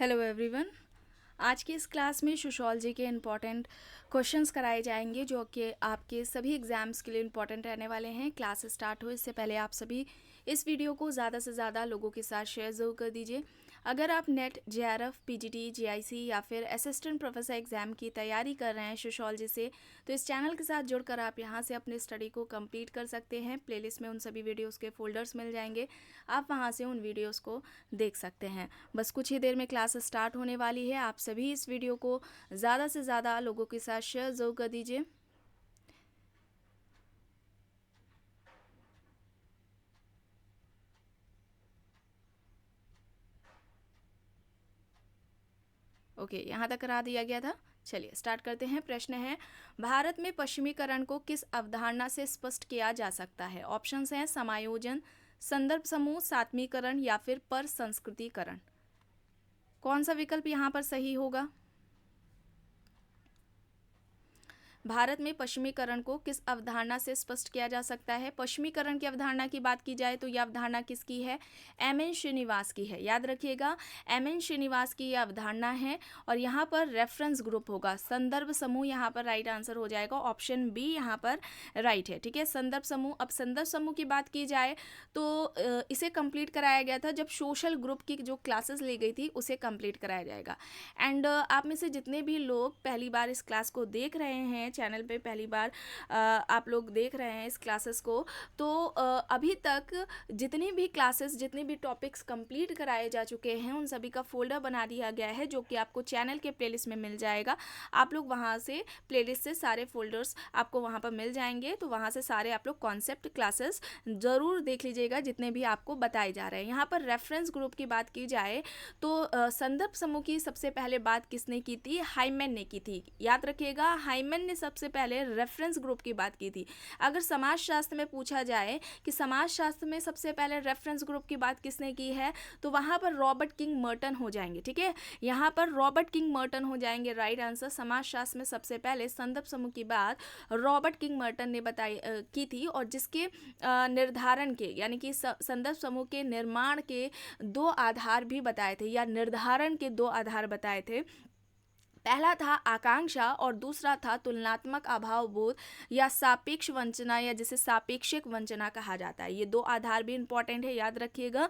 Hello everyone. आज की इस क्लास में सोशोलॉजी के इम्पॉर्टेंट क्वेश्चंस कराए जाएंगे जो कि आपके सभी एग्जाम्स के लिए इम्पॉर्टेंट रहने वाले हैं। क्लास स्टार्ट हो इससे पहले आप सभी इस वीडियो को ज़्यादा से ज़्यादा लोगों के साथ शेयर ज़रूर कर दीजिए। अगर आप नेट जेआरएफ पीजीटी जीआईसी या फिर असिस्टेंट प्रोफेसर एग्ज़ाम की तैयारी कर रहे हैं सोशोलॉजी से, तो इस चैनल के साथ जुड़कर आप यहाँ से अपनी स्टडी को कंप्लीट कर सकते हैं। प्लेलिस्ट में उन सभी वीडियोज़ के फोल्डर्स मिल जाएंगे, आप वहाँ से उन वीडियोज़ को देख सकते हैं। बस कुछ ही देर में क्लास स्टार्ट होने वाली है। आप सभी इस वीडियो को ज़्यादा से ज़्यादा लोगों के साथ शेयर ज़रूर कर दीजिए। ओके, यहाँ तक करा दिया गया था। चलिए स्टार्ट करते हैं। प्रश्न है, भारत में पश्चिमीकरण को किस अवधारणा से स्पष्ट किया जा सकता है? ऑप्शंस हैं समायोजन, संदर्भ समूह, सात्मीकरण या फिर पर संस्कृतिकरण। कौन सा विकल्प यहाँ पर सही होगा? भारत में पश्चिमीकरण को किस अवधारणा से स्पष्ट किया जा सकता है? पश्चिमीकरण की अवधारणा की बात की जाए तो यह अवधारणा किसकी है? एम.एन. श्रीनिवास की है। याद रखिएगा, एम.एन. श्रीनिवास की यह अवधारणा है और यहाँ पर रेफरेंस ग्रुप होगा, संदर्भ समूह यहाँ पर राइट आंसर हो जाएगा। ऑप्शन बी यहाँ पर राइट है। ठीक है, संदर्भ समूह। अब संदर्भ समूह की बात की जाए तो इसे कंप्लीट कराया गया था जब सोशल ग्रुप की जो क्लासेस ली गई थी उसे कंप्लीट कराया जाएगा। एंड आप में से जितने भी लोग पहली बार इस क्लास को देख रहे हैं, चैनल पे पहली बार आप लोग देख रहे हैं इस क्लासेस को, तो अभी तक जितनी भी क्लासेस, जितने भी टॉपिक्स कंप्लीट कराए जा चुके हैं उन सभी का फोल्डर बना दिया गया है जो कि आपको चैनल के प्लेलिस्ट में मिल जाएगा। आप लोग वहाँ से प्लेलिस्ट से सारे फोल्डर्स आपको वहाँ पर मिल जाएंगे, तो वहाँ से सारे आप लोग कॉन्सेप्ट क्लासेस ज़रूर देख लीजिएगा जितने भी आपको बताए जा रहे हैं। यहाँ पर रेफरेंस ग्रुप की बात की जाए तो संदर्भ समूह की सबसे पहले बात किसने की थी? हाइमन ने की थी। याद रखिएगा, हाइमन ने सबसे पहले रेफरेंस ग्रुप की बात की थी। अगर समाजशास्त्र में पूछा जाए कि समाजशास्त्र में सबसे पहले रेफरेंस ग्रुप की बात किसने की है, तो वहाँ पर रॉबर्ट किंग मर्टन हो जाएंगे। ठीक है, यहाँ पर रॉबर्ट किंग मर्टन हो जाएंगे राइट आंसर। समाजशास्त्र में सबसे पहले संदर्भ समूह की बात रॉबर्ट किंग मर्टन ने बताई की थी और जिसके निर्धारण के, यानी कि संदर्भ समूह के निर्माण के दो आधार भी बताए थे या निर्धारण के दो आधार बताए थे। पहला था आकांक्षा और दूसरा था तुलनात्मक अभाव बोध या सापेक्ष वंचना, या जिसे सापेक्षिक वंचना कहा जाता है। ये दो आधार भी इंपॉर्टेंट है, याद रखिएगा।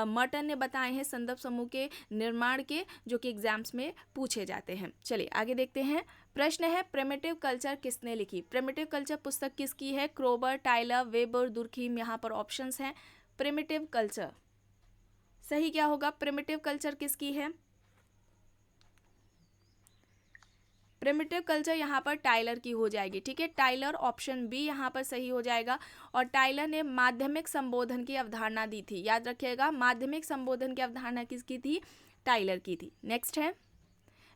मर्टन ने बताए हैं संदर्भ समूह के निर्माण के, जो कि एग्जाम्स में पूछे जाते हैं। चलिए आगे देखते हैं। प्रश्न है, प्रिमिटिव कल्चर किसने लिखी? प्रिमिटिव कल्चर पुस्तक किसकी है? Kroeber, Tylor, Weber, Durkheim. यहाँ पर ऑप्शंस हैं। प्रिमिटिव कल्चर सही क्या होगा? प्रिमिटिव कल्चर किसकी है? प्रिमिटिव कल्चर यहाँ पर टाइलर की हो जाएगी। ठीक है, टाइलर ऑप्शन बी यहाँ पर सही हो जाएगा। और टाइलर ने माध्यमिक संबोधन की अवधारणा दी थी। याद रखिएगा, माध्यमिक संबोधन की अवधारणा किसकी थी? टाइलर की थी। नेक्स्ट है,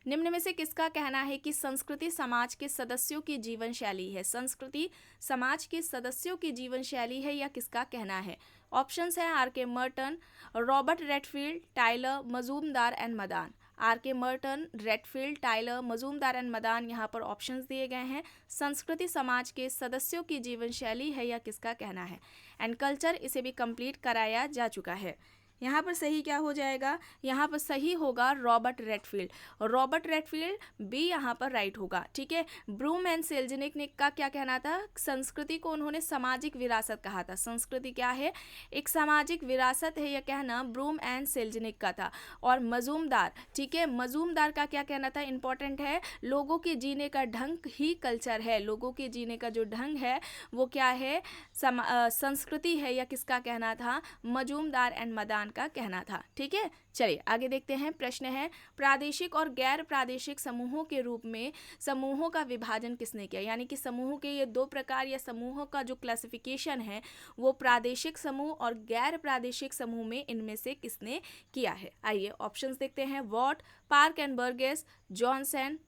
निम्न में से किसका कहना है कि संस्कृति समाज के सदस्यों की जीवन शैली है? संस्कृति समाज के सदस्यों की जीवन शैली है, या किसका कहना है? ऑप्शंस हैं R K Merton, Robert Redfield, Tyler, Majumdar and Madan. R K Merton, Redfield, Tyler, Majumdar and Madan, यहाँ पर ऑप्शंस दिए गए हैं। संस्कृति समाज के सदस्यों की जीवन शैली है, या किसका कहना है? एंड कल्चर, इसे भी कंप्लीट कराया जा चुका है। यहाँ पर सही क्या हो जाएगा? यहाँ पर सही होगा Robert Redfield. Robert Redfield B यहाँ पर राइट होगा। ठीक है, ब्रूम एंड सेल्जनिक ने का क्या कहना था? संस्कृति को उन्होंने सामाजिक विरासत कहा था। संस्कृति क्या है? एक सामाजिक विरासत है, यह कहना ब्रूम एंड सेल्जनिक का था। और मजूमदार, ठीक है, मजूमदार का क्या कहना था? इंपॉर्टेंट है, लोगों के जीने का ढंग ही कल्चर है। लोगों के जीने का जो ढंग है वो क्या है? संस्कृति है, या किसका कहना था? मजूमदार एंड मदान का कहना था। ठीक है, चलिए आगे देखते हैं। प्रश्न है, प्रादेशिक और गैर प्रादेशिक समूहों के रूप में समूहों का विभाजन किसने किया? यानी कि समूहों के ये दो प्रकार या समूहों का जो क्लासिफिकेशन है वो प्रादेशिक समूह और गैर प्रादेशिक समूह में इनमें से किसने किया है? आइए ऑप्शंस देखते हैं। Watt, Park and Burgess, Johnson,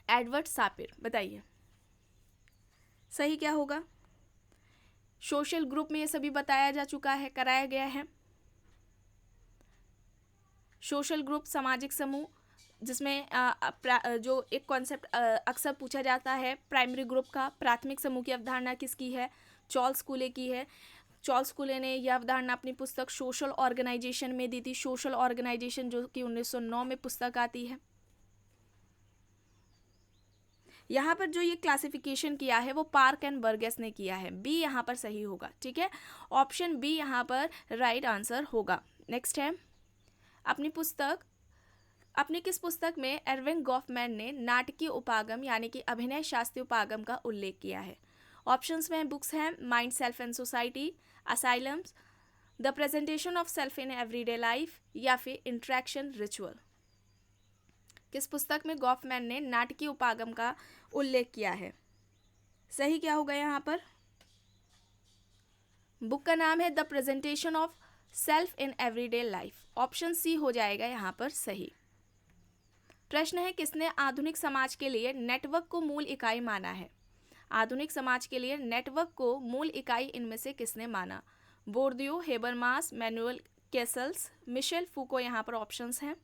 Edward Sapir. बताइए सही क्या होगा? सोशल ग्रुप में ये सभी बताया जा चुका है, कराया गया है। सोशल ग्रुप सामाजिक समूह, जिसमें जो एक कॉन्सेप्ट अक्सर पूछा जाता है प्राइमरी ग्रुप का, प्राथमिक समूह की अवधारणा किसकी है? चार्ल्स कूले की है। चार्ल्स कूले ने यह अवधारणा अपनी पुस्तक सोशल ऑर्गेनाइजेशन में दी थी। सोशल ऑर्गेनाइजेशन जो कि 1909 में पुस्तक आती है। यहाँ पर जो ये क्लासिफिकेशन किया है वो पार्क एंड बर्गेस ने किया है। बी यहाँ पर सही होगा, ठीक है। ऑप्शन बी यहाँ पर राइट आंसर होगा। नेक्स्ट है, अपनी किस पुस्तक में एर्विंग गॉफमैन ने नाटकीय उपागम यानी कि अभिनय शास्त्रीय उपागम का उल्लेख किया है? ऑप्शंस में बुक्स हैं mind, self and society, asylums, the presentation of self in everyday life या फिर इंट्रैक्शन रिचुअल। किस पुस्तक में गॉफमैन ने नाटकीय उपागम का उल्लेख किया है? सही क्या होगा यहाँ पर? बुक का नाम है the presentation of self in everyday life. Option C हो जाएगा यहाँ पर सही। प्रश्न है, किसने आधुनिक समाज के लिए नेटवर्क को मूल इकाई माना है? आधुनिक समाज के लिए नेटवर्क को मूल इकाई इनमें से किसने माना? Bourdieu, Habermas, Manuel Castells, Michel Foucault यहाँ पर ऑप्शंस हैं।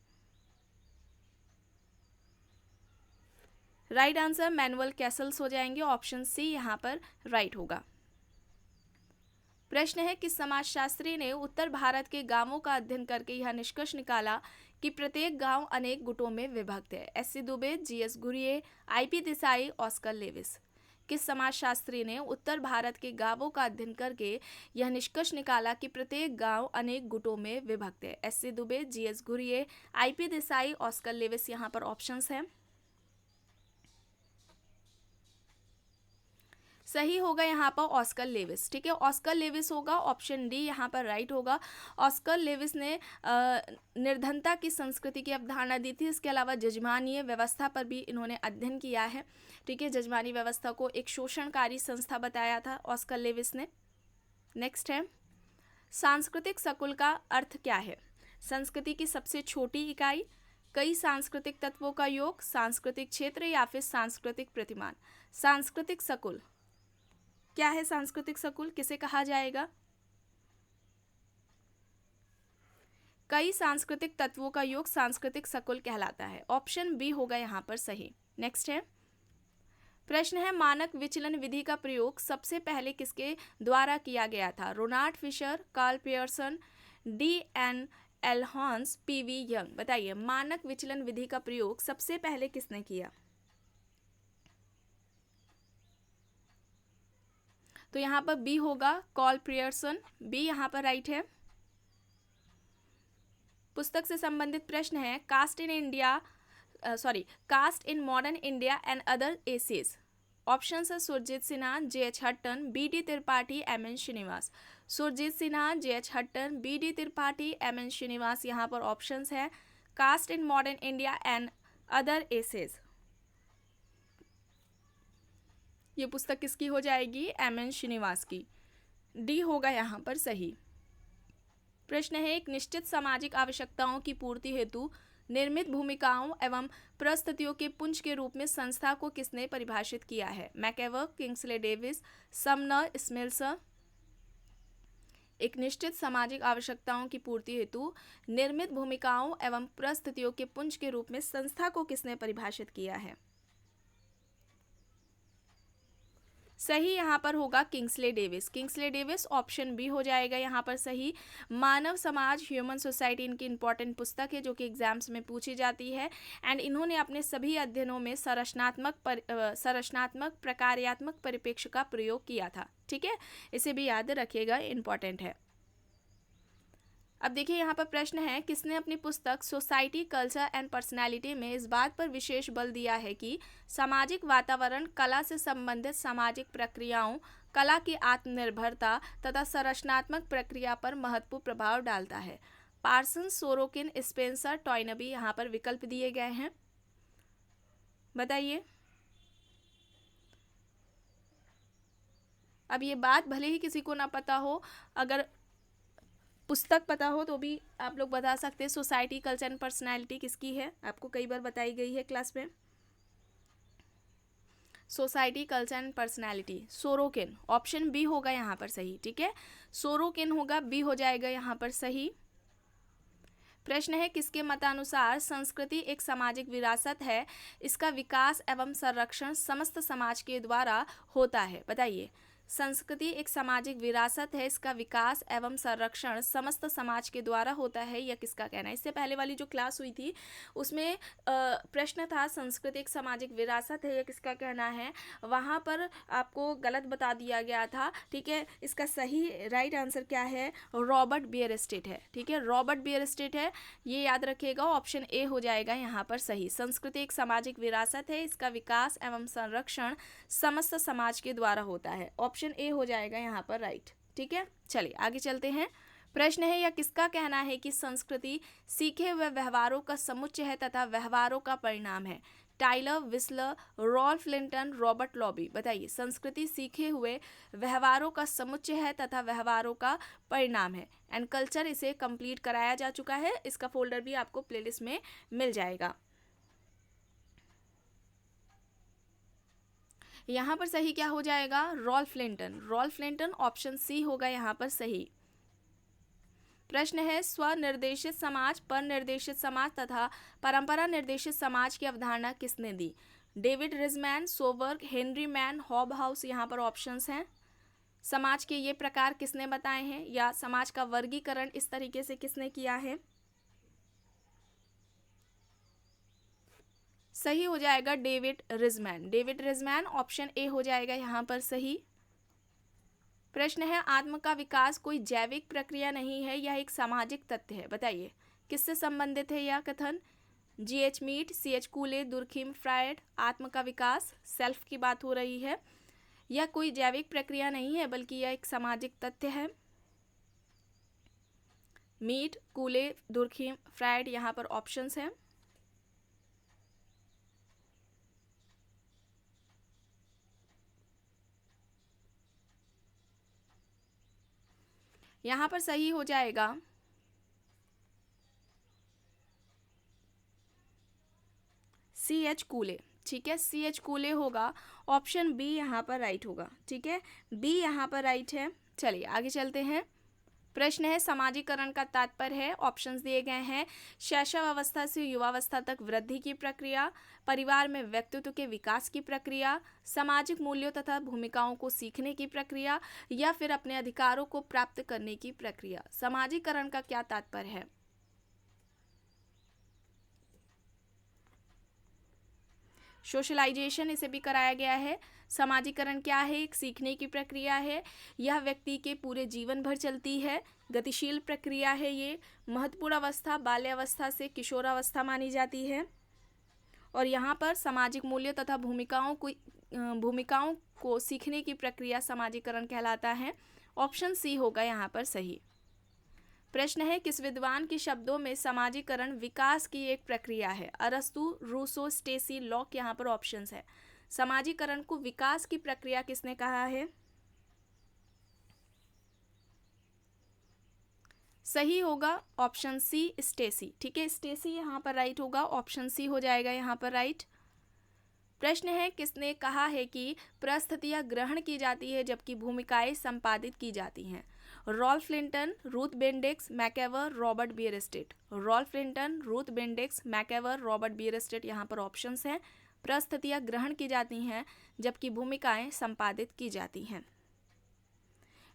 राइट आंसर मैनुअल कैसल्स हो जाएंगे। ऑप्शन सी यहाँ पर राइट होगा। प्रश्न है, किस समाजशास्त्री ने उत्तर भारत के गांवों का अध्ययन करके यह निष्कर्ष निकाला कि प्रत्येक गांव अनेक गुटों में विभक्त है? SC. Dubey, GS. Ghurye, IP. Desai, Oscar Levi's. किस समाजशास्त्री ने उत्तर भारत के गांवों का अध्ययन करके यह निष्कर्ष निकाला कि प्रत्येक गांव अनेक गुटों में विभक्त है? SC. Dubey, GS. Ghurye, IP. Desai, Oscar Levi's यहाँ पर ऑप्शंस हैं। सही होगा यहाँ पर ऑस्कर लेविस, ठीक है। ऑस्कर लेविस होगा। ऑप्शन डी यहाँ पर राइट होगा। ऑस्कर लेविस ने निर्धनता की संस्कृति की अवधारणा दी थी। इसके अलावा जजमानीय व्यवस्था पर भी इन्होंने अध्ययन किया है, ठीक है। जजमानी व्यवस्था को एक शोषणकारी संस्था बताया था ऑस्कर लेविस ने। नेक्स्ट है, सांस्कृतिक सकुल का अर्थ क्या है? संस्कृति की सबसे छोटी इकाई, कई सांस्कृतिक तत्वों का योग, सांस्कृतिक क्षेत्र या फिर सांस्कृतिक प्रतिमान। सांस्कृतिक सकुल क्या है? सांस्कृतिक सकुल किसे कहा जाएगा? कई सांस्कृतिक तत्वों का योग सांस्कृतिक सकुल कहलाता है। ऑप्शन बी होगा यहाँ पर सही। नेक्स्ट है, प्रश्न है, मानक विचलन विधि का प्रयोग सबसे पहले किसके द्वारा किया गया था? Ronald Fisher, Karl Pearson, D.N. Elhance, P.V. Young. बताइए, मानक विचलन विधि का प्रयोग सबसे पहले किसने किया? तो यहाँ पर बी होगा, कार्ल पियर्सन। बी यहाँ पर राइट है। पुस्तक से संबंधित प्रश्न है, caste in modern India and other essays. Options है Surjit Sinha, J.H. Hutton, B.D. Tripathi, M.N. Srinivas. Surjit Sinha, J.H. Hutton, B.D. Tripathi, M.N. Srinivas यहाँ पर ऑप्शंस है। Caste in modern India and other essays, ये पुस्तक किसकी हो जाएगी? M.N. श्रीनिवास की। डी होगा यहाँ पर सही। प्रश्न है, एक निश्चित सामाजिक आवश्यकताओं की पूर्ति हेतु निर्मित भूमिकाओं एवं परिस्थितियों के पुंज के रूप में संस्था को किसने परिभाषित किया है? मैकएवर, किंग्सले डेविस, समनर, स्मिल्सर। एक निश्चित सामाजिक आवश्यकताओं की पूर्ति हेतु निर्मित भूमिकाओं एवं परिस्थितियों के पुंज के रूप में संस्था को किसने परिभाषित किया है? सही यहाँ पर होगा Kingsley Davis. Kingsley Davis, option B हो जाएगा यहाँ पर सही। मानव समाज, ह्यूमन सोसाइटी इनकी इंपॉर्टेंट पुस्तक है जो कि एग्जाम्स में पूछी जाती है। एंड इन्होंने अपने सभी अध्ययनों में संरचनात्मक प्रकार्यात्मक परिप्रेक्ष्य का प्रयोग किया था, ठीक है। इसे भी याद रखिएगा, इंपॉर्टेंट है। अब देखिए यहाँ पर प्रश्न है, किसने अपनी पुस्तक सोसाइटी, कल्चर एंड पर्सनैलिटी में इस बात पर विशेष बल दिया है कि सामाजिक वातावरण कला से संबंधित सामाजिक प्रक्रियाओं, कला की आत्मनिर्भरता तथा संरचनात्मक प्रक्रिया पर महत्वपूर्ण प्रभाव डालता है? पार्सन, सोरोकिन, स्पेंसर, टॉयनबी यहाँ पर विकल्प दिए गए हैं। बताइए। अब ये बात भले ही किसी को ना पता हो, अगर पुस्तक पता हो तो भी आप लोग बता सकते हैं। सोसाइटी, कल्चर एंड पर्सनैलिटी किसकी है? आपको कई बार बताई गई है क्लास में। Society, culture and personality, Sorokin. Option B होगा यहाँ पर सही, ठीक है। सोरोकिन होगा, बी हो जाएगा यहाँ पर सही। प्रश्न है, किसके मतानुसार संस्कृति एक सामाजिक विरासत है, इसका विकास एवं संरक्षण समस्त समाज के द्वारा होता है? बताइए। संस्कृति एक सामाजिक विरासत है, इसका विकास एवं संरक्षण समस्त समाज के द्वारा होता है, यह किसका कहना है। इससे पहले वाली जो क्लास हुई थी उसमें प्रश्न था संस्कृति एक सामाजिक विरासत है, यह किसका कहना है। वहाँ पर आपको गलत बता दिया गया था, ठीक है। इसका सही राइट आंसर क्या है, रॉबर्ट बियरस्टेट है, ठीक है, रॉबर्ट बियरस्टेट है, ये याद रखिएगा। ऑप्शन ए हो जाएगा यहाँ पर सही। संस्कृति एक सामाजिक विरासत है, इसका विकास एवं संरक्षण समस्त समाज के द्वारा होता है। ऑप्शन ए हो जाएगा यहाँ पर राइट, ठीक है। चलिए आगे चलते हैं। प्रश्न है, यह किसका कहना है कि संस्कृति सीखे हुए व्यवहारों का समुच्चय है तथा व्यवहारों का परिणाम है। Tylor, Wissler, Ralph Linton, Robert Lowie. बताइए, संस्कृति सीखे हुए व्यवहारों का समुच्चय है तथा व्यवहारों का परिणाम है। एंड कल्चर इसे कंप्लीट कराया जा चुका है, इसका फोल्डर भी आपको प्लेलिस्ट में मिल जाएगा। यहाँ पर सही क्या हो जाएगा, Ralph Linton. Ralph Linton, option C होगा यहाँ पर सही। प्रश्न है, स्वनिर्देशित समाज, पर निर्देशित समाज तथा परंपरा निर्देशित समाज की अवधारणा किसने दी। David Riesman, Sjoberg, Henry Maine, Hobhouse. यहाँ पर ऑप्शंस हैं। समाज के ये प्रकार किसने बताए हैं, या समाज का वर्गीकरण इस तरीके से किसने किया है। सही हो जाएगा डेविड रिजमैन। डेविड रिजमैन, ऑप्शन ए हो जाएगा यहाँ पर सही। प्रश्न है, आत्म का विकास कोई जैविक प्रक्रिया नहीं है, यह एक सामाजिक तथ्य है। बताइए किससे संबंधित है यह कथन। G.H. Mead, C.H. Cooley, Durkheim, Freud. आत्म का विकास, सेल्फ की बात हो रही है। यह कोई जैविक प्रक्रिया नहीं है बल्कि यह एक सामाजिक तथ्य है। मीट, कूले, दुर्खिम, फ्रायड, यहाँ पर ऑप्शंस हैं। यहाँ पर सही हो जाएगा C.H. कूले, ठीक है, C.H. कूले होगा। ऑप्शन बी यहाँ पर राइट होगा, ठीक है, बी यहाँ पर राइट है। चलिए आगे चलते हैं। प्रश्न है, समाजीकरण का तात्पर्य है। ऑप्शंस दिए गए हैं, शैशव अवस्था से युवावस्था तक वृद्धि की प्रक्रिया, परिवार में व्यक्तित्व के विकास की प्रक्रिया, सामाजिक मूल्यों तथा भूमिकाओं को सीखने की प्रक्रिया, या फिर अपने अधिकारों को प्राप्त करने की प्रक्रिया। समाजीकरण का क्या तात्पर्य है। सोशलाइजेशन इसे भी कराया गया है। समाजीकरण क्या है, एक सीखने की प्रक्रिया है, यह व्यक्ति के पूरे जीवन भर चलती है, गतिशील प्रक्रिया है। ये महत्वपूर्ण अवस्था बाल्यावस्था से किशोरावस्था मानी जाती है। और यहाँ पर सामाजिक मूल्य तथा भूमिकाओं को सीखने की प्रक्रिया समाजीकरण कहलाता है। ऑप्शन सी होगा यहाँ पर सही। प्रश्न है, किस विद्वान के शब्दों में समाजीकरण विकास की एक प्रक्रिया है। अरस्तु, रूसो, स्टेसी, लॉक। यहाँ पर ऑप्शंस है। समाजीकरण को विकास की प्रक्रिया किसने कहा है। सही होगा ऑप्शन सी, स्टेसी, ठीक है, स्टेसी यहाँ पर राइट होगा। ऑप्शन सी हो जाएगा यहाँ पर राइट। प्रश्न है, किसने कहा है कि परिस्थितियां ग्रहण की जाती है जबकि भूमिकाएं संपादित की जाती हैं। Ralph Linton, Ruth Benedict, MacIver, Robert Bierstedt. Ralph Linton, Ruth Benedict, MacIver, Robert Bierstedt. यहाँ पर ऑप्शंस हैं। परिस्थितियां ग्रहण की जाती हैं जबकि भूमिकाएं संपादित की जाती हैं।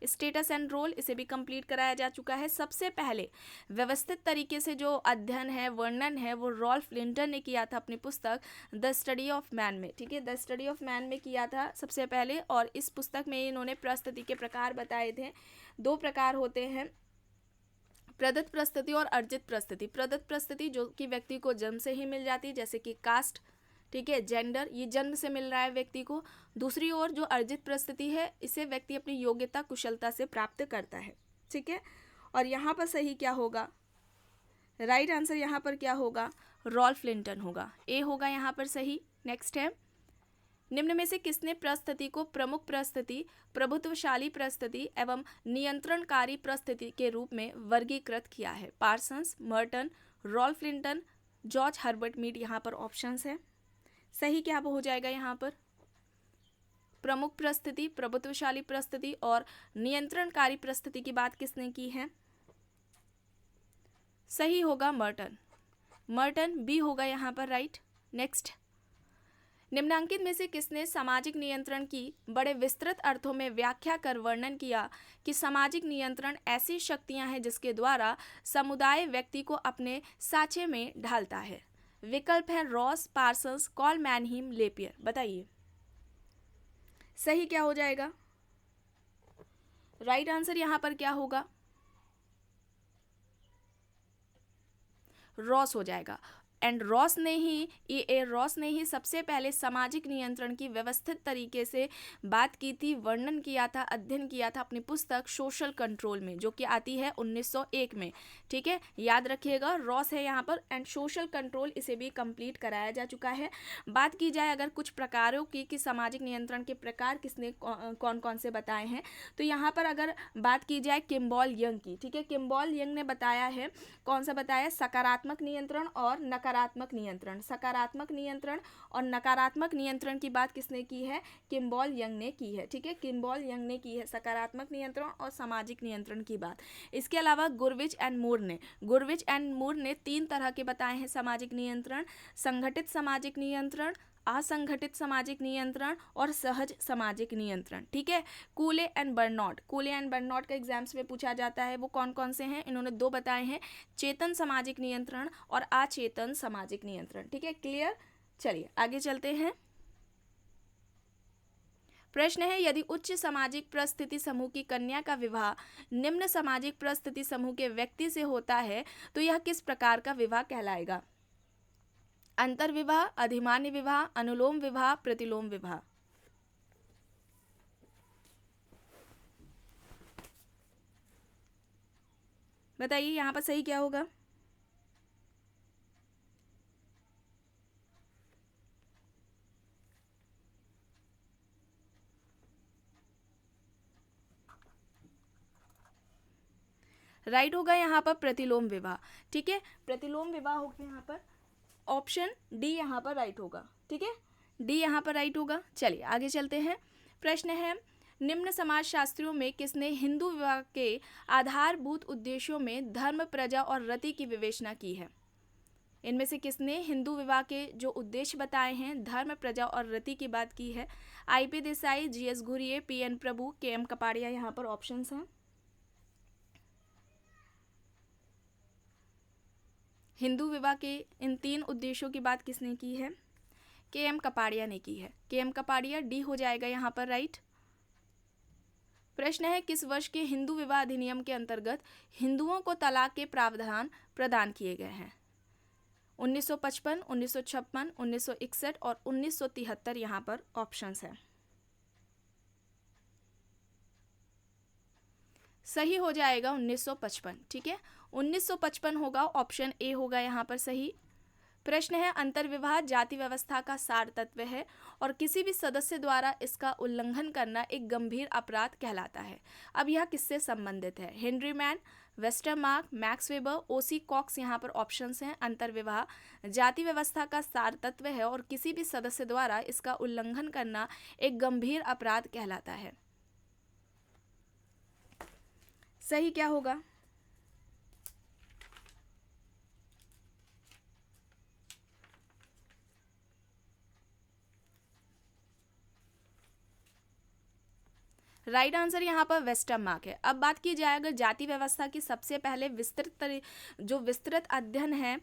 स्टेटस एंड रोल इसे भी कंप्लीट कराया जा चुका है। सबसे पहले व्यवस्थित तरीके से जो अध्ययन है, वर्णन है, वो रॉल्फ लिंटन ने किया था अपनी पुस्तक द स्टडी ऑफ मैन में, ठीक है, द स्टडी ऑफ मैन में किया था सबसे पहले। और इस पुस्तक में इन्होंने परिस्थिति के प्रकार बताए थे। 2 प्रकार होते हैं, प्रदत्त परिस्थिति और अर्जित परिस्थिति। प्रदत्त परिस्थिति जो कि व्यक्ति को जन्म से ही मिल जाती है, जैसे कि कास्ट, ठीक है, जेंडर, ये जन्म से मिल रहा है व्यक्ति को। दूसरी ओर जो अर्जित परिस्थिति है, इसे व्यक्ति अपनी योग्यता कुशलता से प्राप्त करता है, ठीक है। और यहाँ पर सही क्या होगा, राइट आंसर यहाँ पर क्या होगा, रॉल्फ लिंटन होगा, ए होगा यहाँ पर सही। नेक्स्ट है, निम्न में से किसने परिस्थिति को प्रमुख परिस्थिति, प्रभुत्वशाली परिस्थिति एवं नियंत्रणकारी परिस्थिति के रूप में वर्गीकृत किया है। Parsons, Merton, Ralph Linton, George Herbert Mead. यहाँ पर ऑप्शंस है। सही क्या हो जाएगा यहाँ पर, प्रमुख परिस्थिति, प्रभुत्वशाली परिस्थिति और नियंत्रणकारी परिस्थिति की बात किसने की है। सही होगा मर्टन, मर्टन, बी होगा यहाँ पर राइट। नेक्स्ट, निम्नांकित में से किसने सामाजिक नियंत्रण की बड़े विस्तृत अर्थों में व्याख्या कर वर्णन किया कि सामाजिक नियंत्रण ऐसी शक्तियां हैं जिसके द्वारा समुदाय व्यक्ति को अपने साँचे में ढालता है? विकल्प है रॉस, पार्सन्स, कॉल मैनहीम, लेपियर। बताइए सही क्या हो जाएगा? राइट आंसर यहाँ पर क्या होगा? रॉस हो जाएगा। एंड रॉस ने ही सबसे पहले सामाजिक नियंत्रण की व्यवस्थित तरीके से बात की थी, वर्णन किया था, अध्ययन किया था अपनी पुस्तक सोशल कंट्रोल में, जो कि आती है 1901 में। ठीक है, याद रखिएगा, रॉस है यहाँ पर। एंड सोशल कंट्रोल इसे भी कंप्लीट कराया जा चुका है। बात की जाए अगर कुछ प्रकारों की कि सामाजिक नियंत्रण के प्रकार किसने कौन कौन से बताए हैं, तो यहाँ पर अगर बात की जाए किम्बॉल यंग की, ठीक है, किम्बॉल यंग ने बताया है, कौन सा बताया? सकारात्मक नियंत्रण और नकारात्मक नियंत्रण। सकारात्मक नियंत्रण और नकारात्मक नियंत्रण की बात किसने की है? किम्बॉल यंग ने की है। ठीक है, किम्बॉल यंग ने की है सकारात्मक नियंत्रण और सामाजिक नियंत्रण की बात। इसके अलावा गुरविच एंड मूर ने 3 तरह के बताए हैं सामाजिक नियंत्रण: संगठित सामाजिक नियंत्रण, असंगठित सामाजिक नियंत्रण और सहज सामाजिक नियंत्रण। ठीक है, कूले एंड बर्नॉट का एग्जाम्स में पूछा जाता है। वो कौन कौन से हैं? इन्होंने 2 बताए हैं, चेतन सामाजिक नियंत्रण और अचेतन सामाजिक नियंत्रण। ठीक है, क्लियर? चलिए आगे चलते हैं। प्रश्न है, यदि उच्च सामाजिक परिस्थिति समूह की कन्या का विवाह निम्न सामाजिक परिस्थिति समूह के व्यक्ति से होता है तो यह किस प्रकार का विवाह कहलाएगा? अंतर विवाह, अधिमान्य विवाह, अनुलोम विवाह, प्रतिलोम विवाह। बताइए यहाँ पर सही क्या होगा? राइट होगा यहाँ पर प्रतिलोम विवाह। ठीक है, प्रतिलोम विवाह होगा यहाँ पर, ऑप्शन डी यहाँ पर राइट होगा। ठीक है, डी यहाँ पर राइट होगा। चलिए आगे चलते हैं। प्रश्न है, निम्न समाजशास्त्रियों में किसने हिंदू विवाह के आधारभूत उद्देश्यों में धर्म, प्रजा और रति की विवेचना की है? इनमें से किसने हिंदू विवाह के जो उद्देश्य बताए हैं, धर्म, प्रजा और रति की बात की है? IP Desai, GS Ghurye, PN प्रभु, KM कपाड़िया यहाँ पर ऑप्शंस हैं। हिंदू विवाह के इन 3 उद्देश्यों की बात किसने की है? KM कपाड़िया ने की है। KM कपाड़िया, डी हो जाएगा यहाँ पर राइट। प्रश्न है, किस वर्ष के हिंदू विवाह अधिनियम के अंतर्गत हिंदुओं को तलाक के प्रावधान प्रदान किए गए हैं? 1955, 1956, 1961 और 1973 यहाँ पर ऑप्शंस हैं। सही हो जाएगा 1955। ठीक है, 1955 होगा, ऑप्शन ए होगा यहाँ पर सही। प्रश्न है, अंतर्विवाह जाति व्यवस्था का सार तत्व है और किसी भी सदस्य द्वारा इसका उल्लंघन करना एक गंभीर अपराध कहलाता है। अब यह किससे संबंधित है? Henry Maine, Westermarck, Max Weber, OC Cox यहाँ पर ऑप्शंस हैं। अंतर्विवाह जाति व्यवस्था का सार तत्व है और किसी भी सदस्य द्वारा इसका उल्लंघन करना एक गंभीर अपराध कहलाता है। सही क्या होगा? राइट आंसर यहाँ पर वेस्टरमार्क है। अब बात की जाए अगर जाति व्यवस्था की सबसे पहले विस्तृत अध्ययन है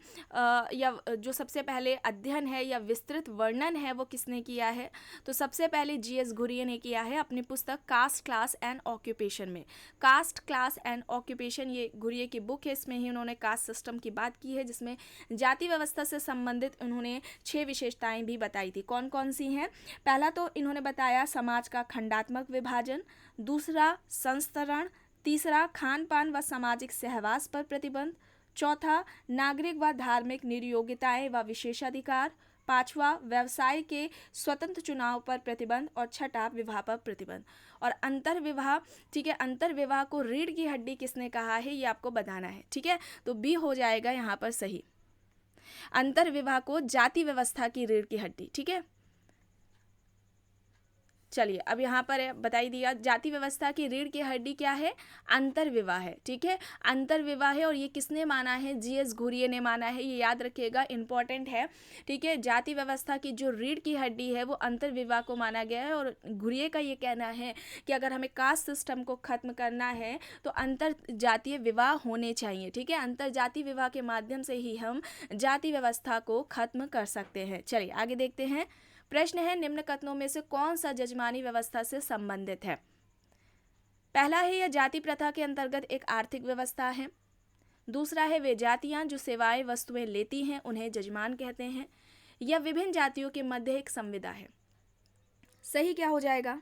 या जो सबसे पहले अध्ययन है या विस्तृत वर्णन है वो किसने किया है? तो सबसे पहले GS घुरिये ने किया है अपनी पुस्तक कास्ट, क्लास एंड ऑक्यूपेशन में। कास्ट, क्लास एंड ऑक्यूपेशन ये घुरिये की बुक है। इसमें ही उन्होंने कास्ट सिस्टम की बात की है, जिसमें जाति व्यवस्था से संबंधित उन्होंने 6 विशेषताएं भी बताई थी। कौन कौन सी हैं? पहला तो इन्होंने बताया समाज का खंडात्मक विभाजन, दूसरा संस्तरण, तीसरा खान पान व सामाजिक सहवास पर प्रतिबंध, चौथा नागरिक व धार्मिक नियोगिताएं व विशेषाधिकार, पांचवा व्यवसाय के स्वतंत्र चुनाव पर प्रतिबंध और छठा विवाह पर प्रतिबंध। और अंतर्विवाह, ठीक है, अंतर्विवाह को रीढ़ की हड्डी किसने कहा है ये आपको बताना है। ठीक है, तो बी हो जाएगा यहाँ पर सही। अंतर्विवाह को जाति व्यवस्था की रीढ़ की हड्डी। ठीक है, चलिए अब यहाँ पर बताई दिया, जाति व्यवस्था की रीढ़ की हड्डी क्या है? अंतर्विवाह है। ठीक है, अंतर्विवाह है, और ये किसने माना है? जीएस घुरिये ने माना है, ये याद रखिएगा, इंपॉर्टेंट है। ठीक है, जाति व्यवस्था की जो रीढ़ की हड्डी है वो अंतर्विवाह को माना गया है, और घुरिये का ये कहना है कि अगर हमें कास्ट सिस्टम को खत्म करना है तो अंतर जातीय विवाह होने चाहिए। ठीक है, अंतर जातीय विवाह के माध्यम से ही हम जाति व्यवस्था को खत्म कर सकते हैं। चलिए आगे देखते हैं। प्रश्न है, निम्न कथनों में से कौन सा जजमानी व्यवस्था से संबंधित है? पहला है, यह जाति प्रथा के अंतर्गत एक आर्थिक व्यवस्था है। दूसरा है, वे जातियां जो सेवाएं वस्तुएं लेती हैं उन्हें जजमान कहते हैं। यह विभिन्न जातियों के मध्य एक संविदा है। सही क्या हो जाएगा?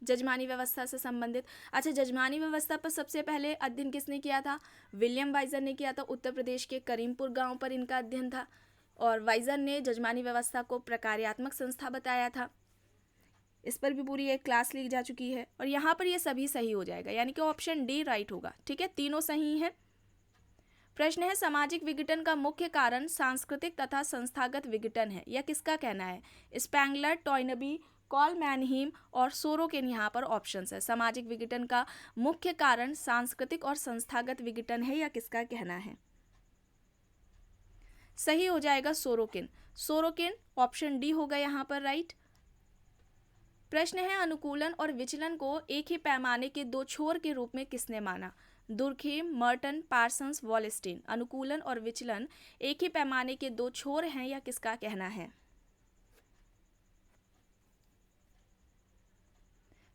जजमानी व्यवस्था से संबंधित। अच्छा, जजमानी व्यवस्था पर सबसे पहले अध्ययन किसने किया था? विलियम वाइजर ने किया था। उत्तर प्रदेश के करीमपुर गांव पर इनका अध्ययन था, और वाइजर ने जजमानी व्यवस्था को प्रकार्यात्मक संस्था बताया था। इस पर भी पूरी एक क्लास ली जा चुकी है, और यहाँ पर ये सभी सही हो जाएगा, यानी कि ऑप्शन डी राइट होगा। ठीक है, तीनों सही हैं। प्रश्न है, सामाजिक विघटन का मुख्य कारण सांस्कृतिक तथा संस्थागत विघटन है। यह किसका कहना है? स्पेंगलर, टॉयनबी, कॉल मैनहीम और सोरोकिन यहाँ पर ऑप्शंस है। सामाजिक विघटन का मुख्य कारण सांस्कृतिक और संस्थागत विघटन है, यह किसका कहना है? सही हो जाएगा सोरोकिन। सोरोकिन ऑप्शन डी होगा यहाँ पर राइट। प्रश्न है, अनुकूलन और विचलन को एक ही पैमाने के दो छोर के रूप में किसने माना? Durkheim, Merton, Parsons, Wallerstein. अनुकूलन और विचलन एक ही पैमाने के दो छोर हैं, यह किसका कहना है?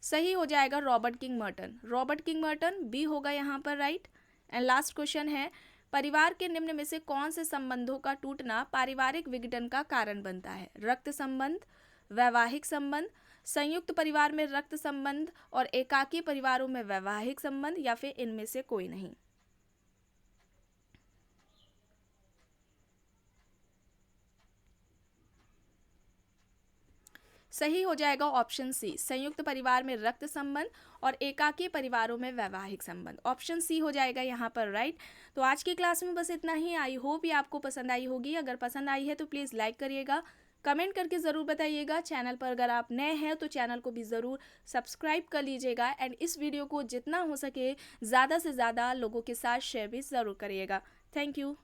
सही हो जाएगा Robert King Merton. Robert King Merton B होगा यहाँ पर राइट। एंड लास्ट क्वेश्चन है, परिवार के निम्न में से कौन से संबंधों का टूटना पारिवारिक विघटन का कारण बनता है? रक्त संबंध, वैवाहिक संबंध, संयुक्त परिवार में रक्त संबंध और एकाकी परिवारों में वैवाहिक संबंध, या फिर इनमें से कोई नहीं? सही हो जाएगा ऑप्शन सी, संयुक्त परिवार में रक्त संबंध और एकाकी परिवारों में वैवाहिक संबंध। ऑप्शन सी हो जाएगा यहाँ पर राइट। तो आज की क्लास में बस इतना ही। आई होप ये आपको पसंद आई होगी। अगर पसंद आई है तो प्लीज़ लाइक करिएगा, कमेंट करके ज़रूर बताइएगा। चैनल पर अगर आप नए हैं तो चैनल को भी ज़रूर सब्सक्राइब कर लीजिएगा, एंड इस वीडियो को जितना हो सके ज़्यादा से ज़्यादा लोगों के साथ शेयर भी ज़रूर करिएगा। Thank you.